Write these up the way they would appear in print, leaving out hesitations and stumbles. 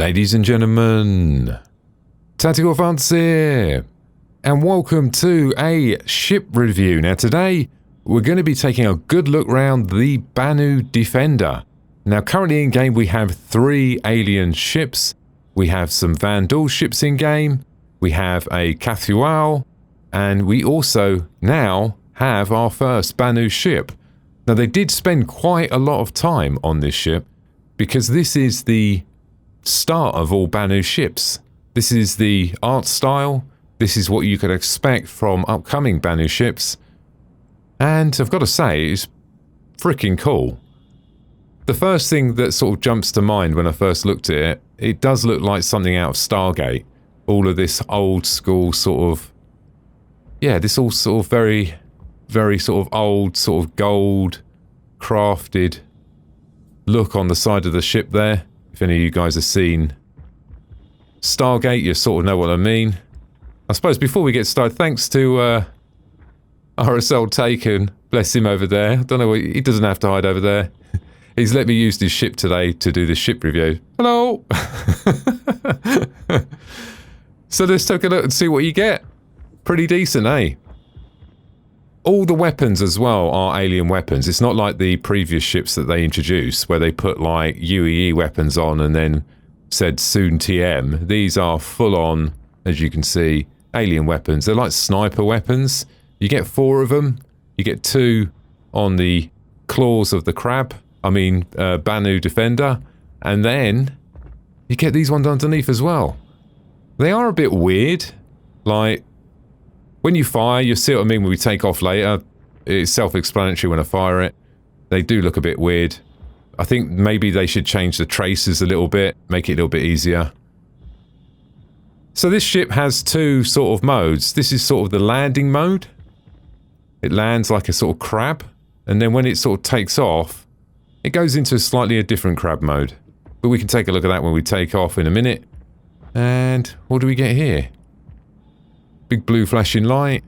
Ladies and gentlemen, Tactical Funds here, and welcome to a ship review. Now today, we're going to be taking a good look around the Banu Defender. Now currently in game we have 3 alien ships, we have some Vandal ships in game, we have a Cathual, and we also now have our first Banu ship. Now they did spend quite a lot of time on this ship, because this is the start of all Banu ships. This is the art style, this is what you could expect from upcoming Banu ships, and I've got to say, it's freaking cool. The first thing that sort of jumps to mind when I first looked at it, it does look like something out of Stargate. All of this old school sort of, yeah, this all sort of very sort of old, sort of gold crafted look on the side of the ship there. If any of you guys have seen Stargate, you sort of know what I mean. I suppose before we get started, thanks to RSL Taken, bless him over there. I don't know, he doesn't have to hide over there. He's let me use his ship today to do this ship review. Hello! So let's take a look and see what you get. Pretty decent, eh? All the weapons as well are alien weapons. It's not like the previous ships that they introduced, where they put like UEE weapons on and then said soon TM. These are full on, as you can see, alien weapons. They're like sniper weapons. You get 4 of them. You get 2 on the claws of the crab. Banu Defender. And then you get these ones underneath as well. They are a bit weird. Like, when you fire, you'll see what I mean when we take off later. It's self-explanatory when I fire it. They do look a bit weird. I think maybe they should change the traces a little bit, make it a little bit easier. So this ship has 2 sort of modes. This is sort of the landing mode. It lands like a sort of crab, and then when it sort of takes off, it goes into slightly a different crab mode. But we can take a look at that when we take off in a minute. And what do we get here? Big blue flashing light.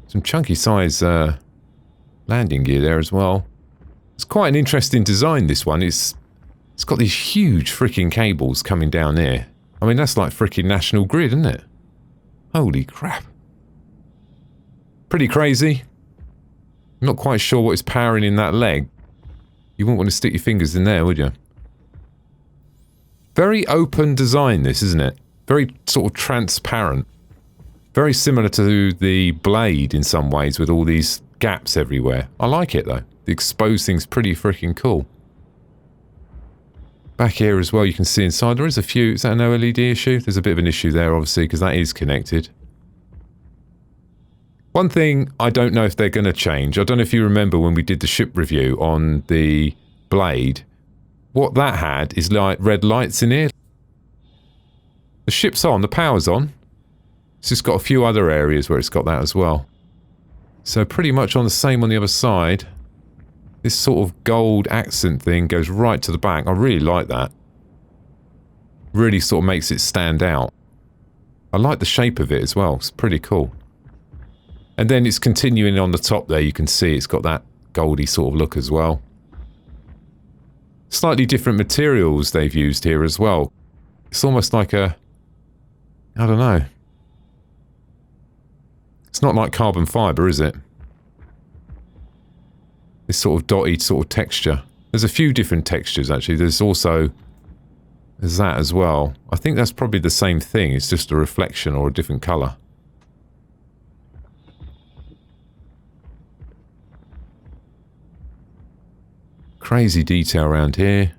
Some chunky size landing gear there as well. It's quite an interesting design, this one. It's got these huge freaking cables coming down here. I mean, that's like freaking National Grid, isn't it? Holy crap. Pretty crazy. I'm not quite sure what is powering in that leg. You wouldn't want to stick your fingers in there, would you? Very open design, this, isn't it? Very sort of transparent. Very similar to the Blade in some ways, with all these gaps everywhere. I like it though. The exposed thing's pretty freaking cool. Back here as well, you can see inside. There is a few. Is that an OLED issue? There's a bit of an issue there, obviously, because that is connected. One thing I don't know if they're going to change. I don't know if you remember when we did the ship review on the Blade. What that had is like red lights in here. The ship's on. The power's on. It's just got a few other areas where it's got that as well. So pretty much on the same on the other side. This sort of gold accent thing goes right to the back. I really like that. Really sort of makes it stand out. I like the shape of it as well. It's pretty cool. And then it's continuing on the top there. You can see it's got that goldy sort of look as well. Slightly different materials they've used here as well. It's almost like a... I don't know. It's not like carbon fibre, is it? This sort of dotted sort of texture. There's a few different textures, actually. There's that as well. I think that's probably the same thing. It's just a reflection or a different colour. Crazy detail around here.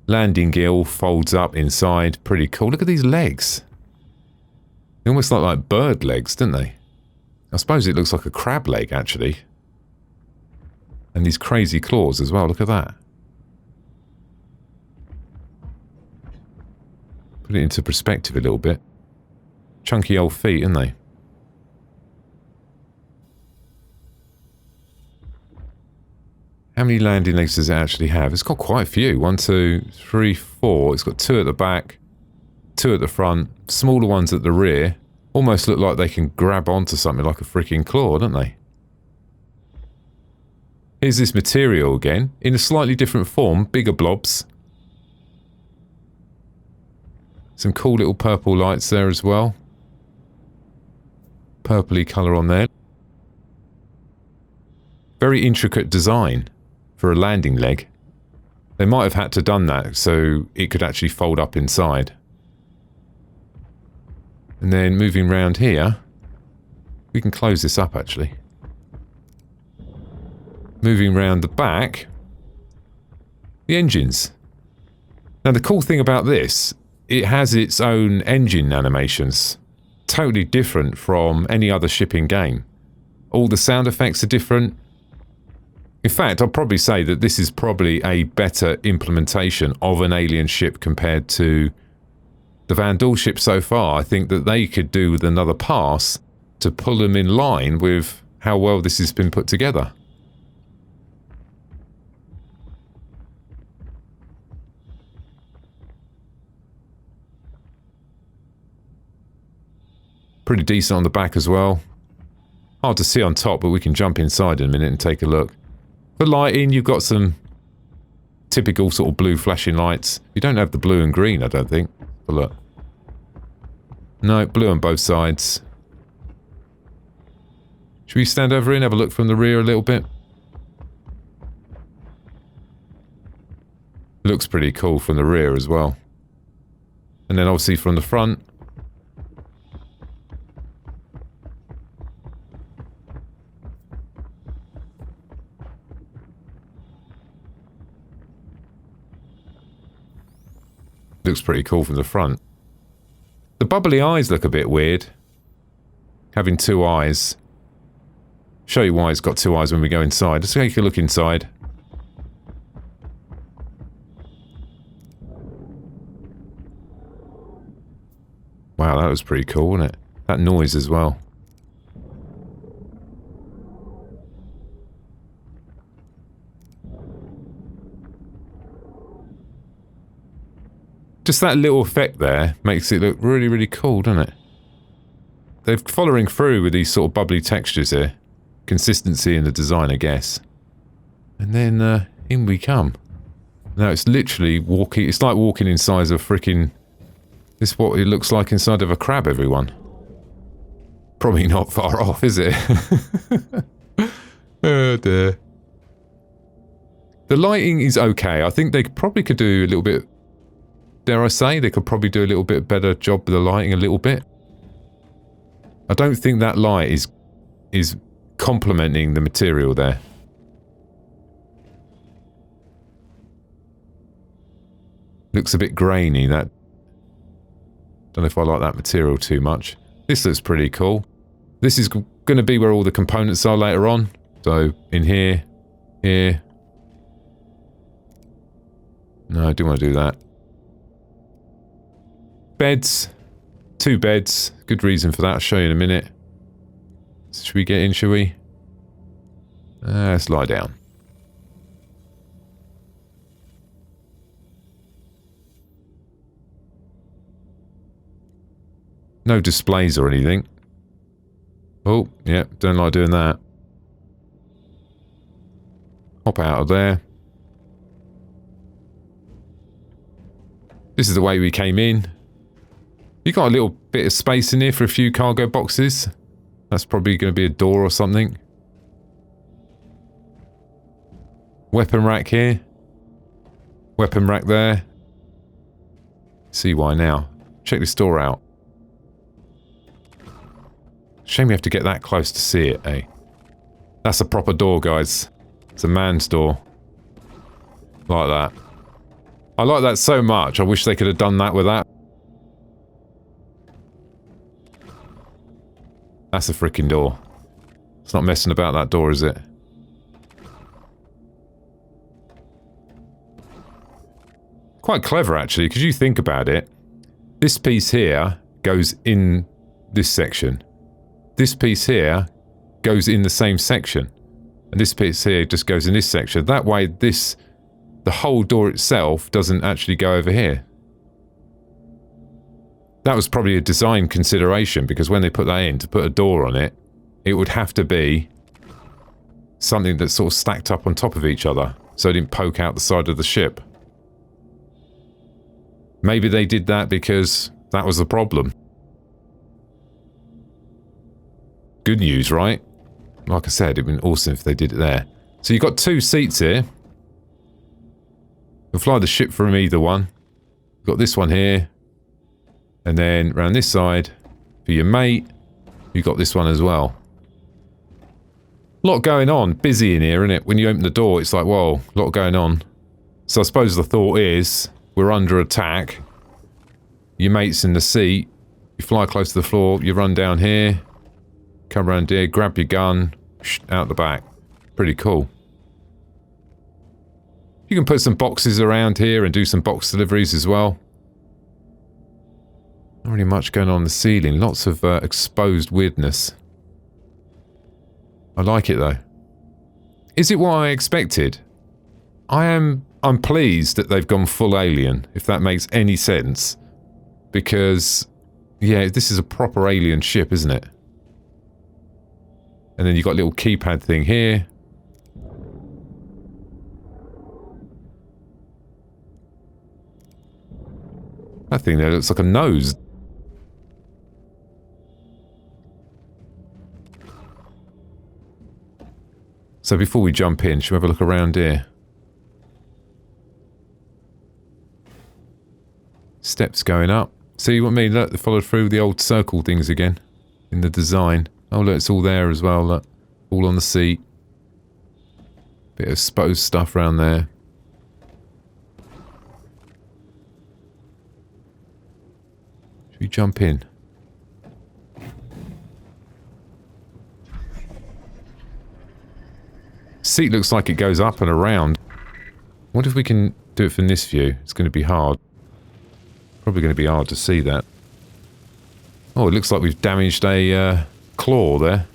Landing gear all folds up inside. Pretty cool. Look at these legs. They almost look like bird legs, don't they? I suppose it looks like a crab leg, actually. And these crazy claws as well. Look at that. Put it into perspective a little bit. Chunky old feet, aren't they? How many landing legs does it actually have? It's got quite a few. 1, 2, 3, 4. It's got 2 at the back, 2 at the front, smaller ones at the rear. Almost look like they can grab onto something like a freaking claw, don't they? Here's this material again, in a slightly different form, bigger blobs. Some cool little purple lights there as well. Purpley colour on there. Very intricate design for a landing leg. They might have had to done that so it could actually fold up inside. And then moving around here, we can close this up actually. Moving around the back, the engines. Now the cool thing about this, it has its own engine animations. Totally different from any other ship in game. All the sound effects are different. In fact, I'll probably say that this is probably a better implementation of an alien ship compared to the Vandal ship so far. I think that they could do with another pass to pull them in line with how well this has been put together. Pretty decent on the back as well. Hard to see on top, but we can jump inside in a minute and take a look. For lighting, you've got some typical sort of blue flashing lights. You don't have the blue and green, I don't think. But look. No, blue on both sides. Should we stand over and have a look from the rear a little bit? Looks pretty cool from the rear as well. And then obviously from the front. Looks pretty cool from the front. The bubbly eyes look a bit weird. Having two eyes. Show you why it's got two eyes when we go inside. Let's take a look inside. Wow, that was pretty cool, wasn't it? That noise as well. Just that little effect there makes it look really, really cool, doesn't it? They're following through with these sort of bubbly textures here. Consistency in the design, I guess. And then in we come. Now it's literally walking, it's like walking inside of freaking... This is what it looks like inside of a crab, everyone. Probably not far off, is it? Oh dear. The lighting is okay. I think they probably could do a little bit... Dare I say, they could probably do a little bit better job with the lighting a little bit. I don't think that light is complementing the material there. Looks a bit grainy, that. Don't know if I like that material too much. This looks pretty cool. This is going to be where all the components are later on. So, in here, here. No, I do want to do that. Beds. 2 beds. Good reason for that. I'll show you in a minute. Should we get in, shall we? Let's lie down. No displays or anything. Oh, yeah, don't like doing that. Hop out of there. This is the way we came in. You got a little bit of space in here for a few cargo boxes. That's probably going to be a door or something. Weapon rack here. Weapon rack there. See why now. Check this door out. Shame we have to get that close to see it, eh? That's a proper door, guys. It's a man's door. Like that. I like that so much. I wish they could have done that with that. That's a freaking door. It's not messing about, that door, is it? Quite clever, actually, because you think about it. This piece here goes in this section. This piece here goes in the same section. And this piece here just goes in this section. That way, the whole door itself doesn't actually go over here. That was probably a design consideration, because when they put that in, to put a door on it, it would have to be something that's sort of stacked up on top of each other, so it didn't poke out the side of the ship. Maybe they did that because that was the problem. Good news, right? Like I said, it'd been awesome if they did it there. So you've got 2 seats here. You'll fly the ship from either one. You've got this one here. And then around this side, for your mate, you've got this one as well. A lot going on. Busy in here, isn't it? When you open the door, it's like, whoa, a lot going on. So I suppose the thought is, we're under attack. Your mate's in the seat. You fly close to the floor. You run down here. Come around here, grab your gun, out the back. Pretty cool. You can put some boxes around here and do some box deliveries as well. Not really much going on the ceiling. Lots of exposed weirdness. I like it though. Is it what I expected? I'm pleased that they've gone full alien, if that makes any sense. Because, yeah, this is a proper alien ship, isn't it? And then you've got a little keypad thing here. That thing there looks like a nose. So before we jump in, should we have a look around here? Steps going up. See what I mean? Look, they followed through the old circle things again in the design. Oh, look, it's all there as well. Look, all on the seat. Bit of exposed stuff around there. Should we jump in? Seat looks like it goes up and around. What if we can do it from this view? It's going to be hard. Probably going to be hard to see that. Oh, it looks like we've damaged a claw there.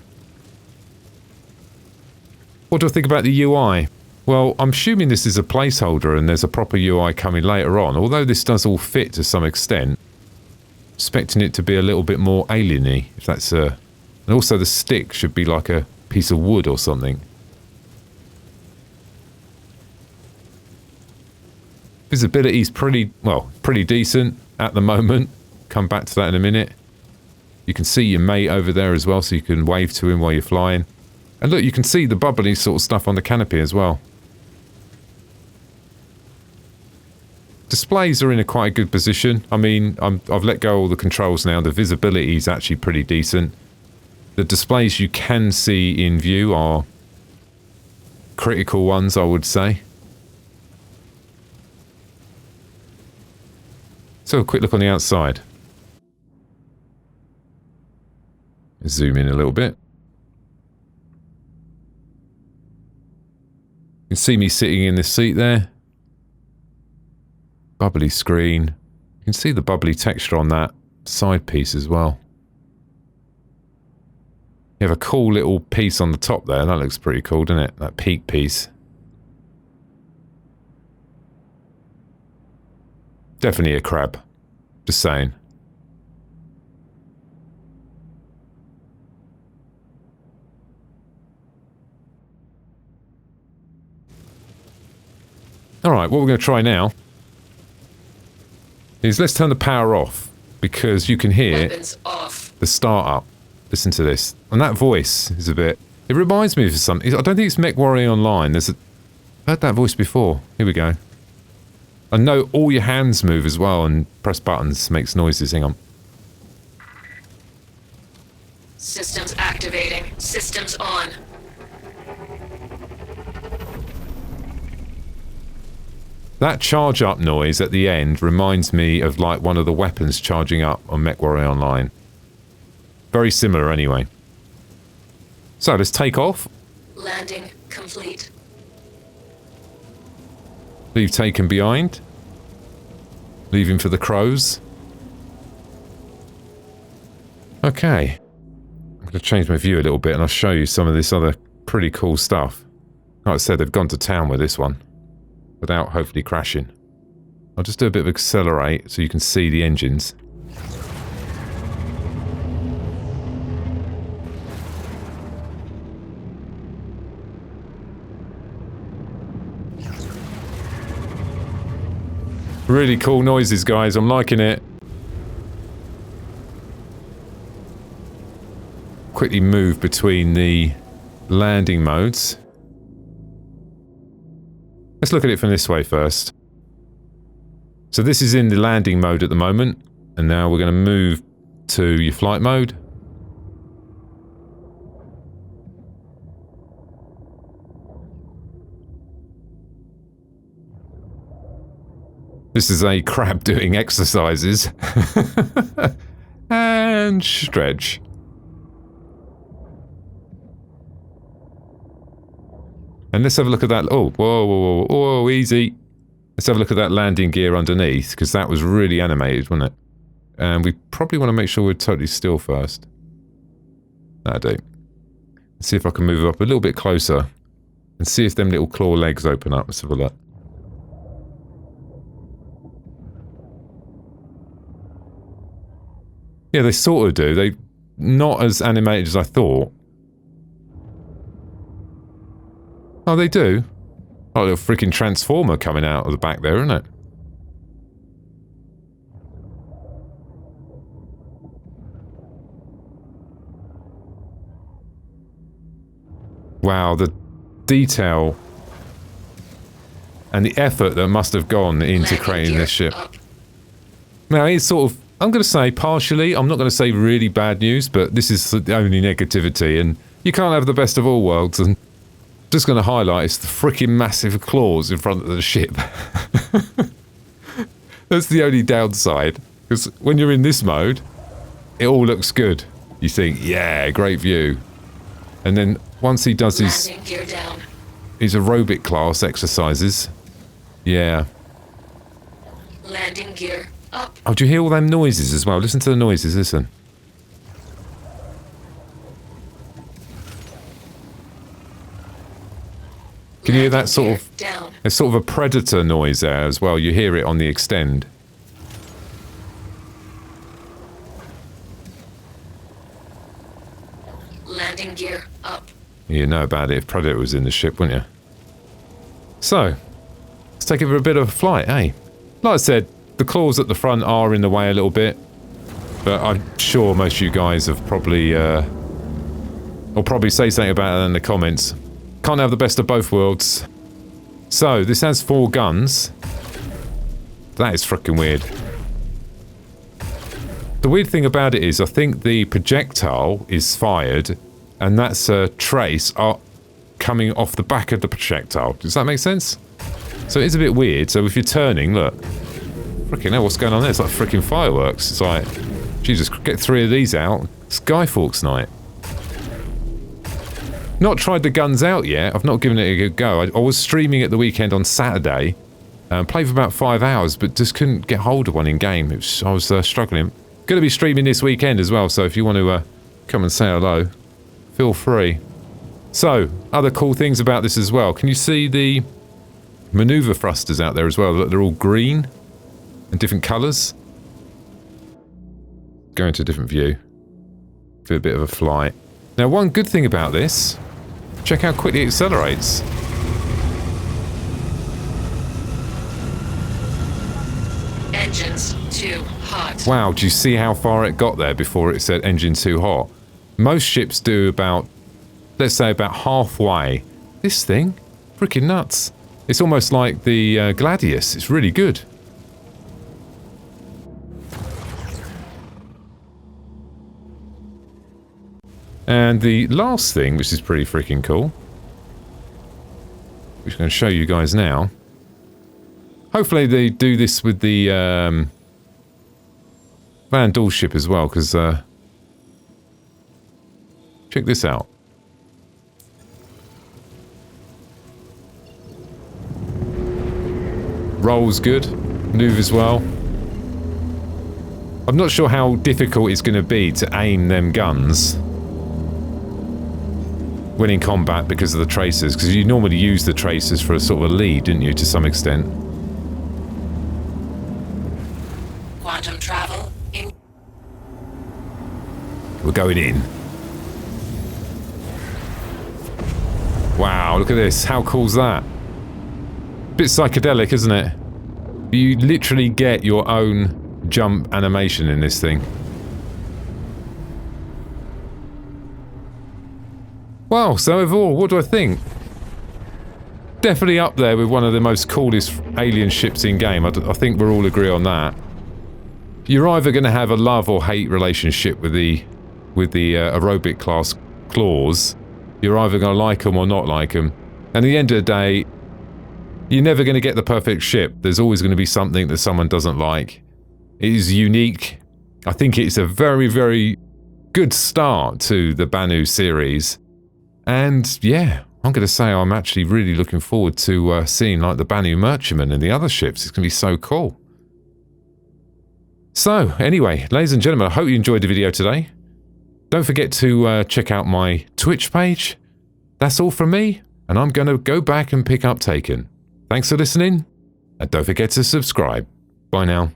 What do I think about the UI? Well, I'm assuming this is a placeholder and there's a proper UI coming later on. Although this does all fit to some extent. Expecting it to be a little bit more alien-y, if that's a... And also the stick should be like a piece of wood or something. Visibility's pretty decent at the moment. Come back to that in a minute. You can see your mate over there as well, so you can wave to him while you're flying. And look, you can see the bubbly sort of stuff on the canopy as well. Displays are in a quite a good position. I mean, I've let go all the controls now. The visibility is actually pretty decent. The displays you can see in view are critical ones, I would say. So a quick look on the outside. Zoom in a little bit. You can see me sitting in this seat there. Bubbly screen. You can see the bubbly texture on that side piece as well. You have a cool little piece on the top there. That looks pretty cool, doesn't it? That peak piece. Definitely a crab. Just saying. Alright, what we're going to try now is let's turn the power off because you can hear the start up. Listen to this. And that voice is a bit... It reminds me of something. I don't think it's Mech Warrior Online. I've heard that voice before. Here we go. I know all your hands move as well and press buttons makes noises. Hang on. Systems activating. Systems on. That charge up noise at the end reminds me of like one of the weapons charging up on Mech Warrior Online. Very similar anyway. So let's take off. Landing complete. Leave taken behind. Leaving for the crows. Okay. I'm going to change my view a little bit and I'll show you some of this other pretty cool stuff. Like I said, they've gone to town with this one. Without hopefully crashing. I'll just do a bit of accelerate so you can see the engines. Really cool noises, guys. I'm liking it. Quickly move between the landing modes. Let's look at it from this way first. So this is in the landing mode at the moment, and now we're going to move to your flight mode. This is a crab doing exercises. And stretch. And let's have a look at that. Oh, whoa, whoa, whoa, whoa, easy. Let's have a look at that landing gear underneath, because that was really animated, wasn't it? And we probably want to make sure we're totally still first. That'll do. Let's see if I can move up a little bit closer and see if them little claw legs open up. Let's have a look. Yeah, they sort of do. They're not as animated as I thought. Oh, they do? Oh, a little freaking transformer coming out of the back there, isn't it? Wow, the detail and the effort that must have gone into creating this ship. Now, it's sort of, I'm going to say partially, I'm not going to say really bad news, but this is the only negativity, and you can't have the best of all worlds, and just going to highlight it's the freaking massive claws in front of the ship. That's the only downside, because when you're in this mode, it all looks good. You think, yeah, great view. And then once he does his aerobic class exercises, yeah. Landing gear up. Oh, do you hear all them noises as well? Listen to the noises, listen. Can you hear that sort of... There's sort of a predator noise there as well. You hear it on the extend. Landing gear up. You know about it if Predator was in the ship, wouldn't you? So, let's take it for a bit of a flight, eh? Like I said, the claws at the front are in the way a little bit, but I'm sure most of you guys have probably, will probably say something about it in the comments. Can't have the best of both worlds. So, this has 4 guns. That is freaking weird. The weird thing about it is, I think the projectile is fired, and that's a trace coming off the back of the projectile. Does that make sense? So it is a bit weird. So if you're turning, look. Freaking hell, what's going on there? It's like freaking fireworks. It's like, Jesus, get 3 of these out. Skyforks night. Not tried the guns out yet. I've not given it a good go. I was streaming at the weekend on Saturday. Played for about 5 hours, but just couldn't get hold of one in game. I was struggling. Going to be streaming this weekend as well, so if you want to come and say hello, feel free. So, other cool things about this as well. Can you see the maneuver thrusters out there as well? Look, they're all green and different colours. Go into a different view. Do a bit of a flight. Now, one good thing about this, check how quickly it accelerates. Engines too hot. Wow, do you see how far it got there before it said engine too hot? Most ships do about, let's say about halfway. This thing, freaking nuts. It's almost like the Gladius. It's really good. And the last thing, which is pretty freaking cool, which I'm going to show you guys now. Hopefully they do this with the Van Doel ship as well, because check this out. Rolls good, maneuvers well. I'm not sure how difficult it's going to be to aim them guns when in combat because of the tracers, because you normally use the tracers for a sort of a lead, didn't you, to some extent? Quantum travel in. We're going in. Wow, look at this. How cool's that? Bit psychedelic, isn't it? You literally get your own jump animation in this thing. Well, so overall, what do I think? Definitely up there with one of the most coolest alien ships in game. I think we'll all agree on that. You're either going to have a love or hate relationship with the aerobic class claws. You're either going to like them or not like them. And at the end of the day, you're never going to get the perfect ship. There's always going to be something that someone doesn't like. It is unique. I think it's a very, very good start to the Banu series. And yeah, I'm going to say I'm actually really looking forward to seeing like the Banu Merchantman and the other ships. It's going to be so cool. So anyway, ladies and gentlemen, I hope you enjoyed the video today. Don't forget to check out my Twitch page. That's all from me, and I'm going to go back and pick up Taken. Thanks for listening, and don't forget to subscribe. Bye now.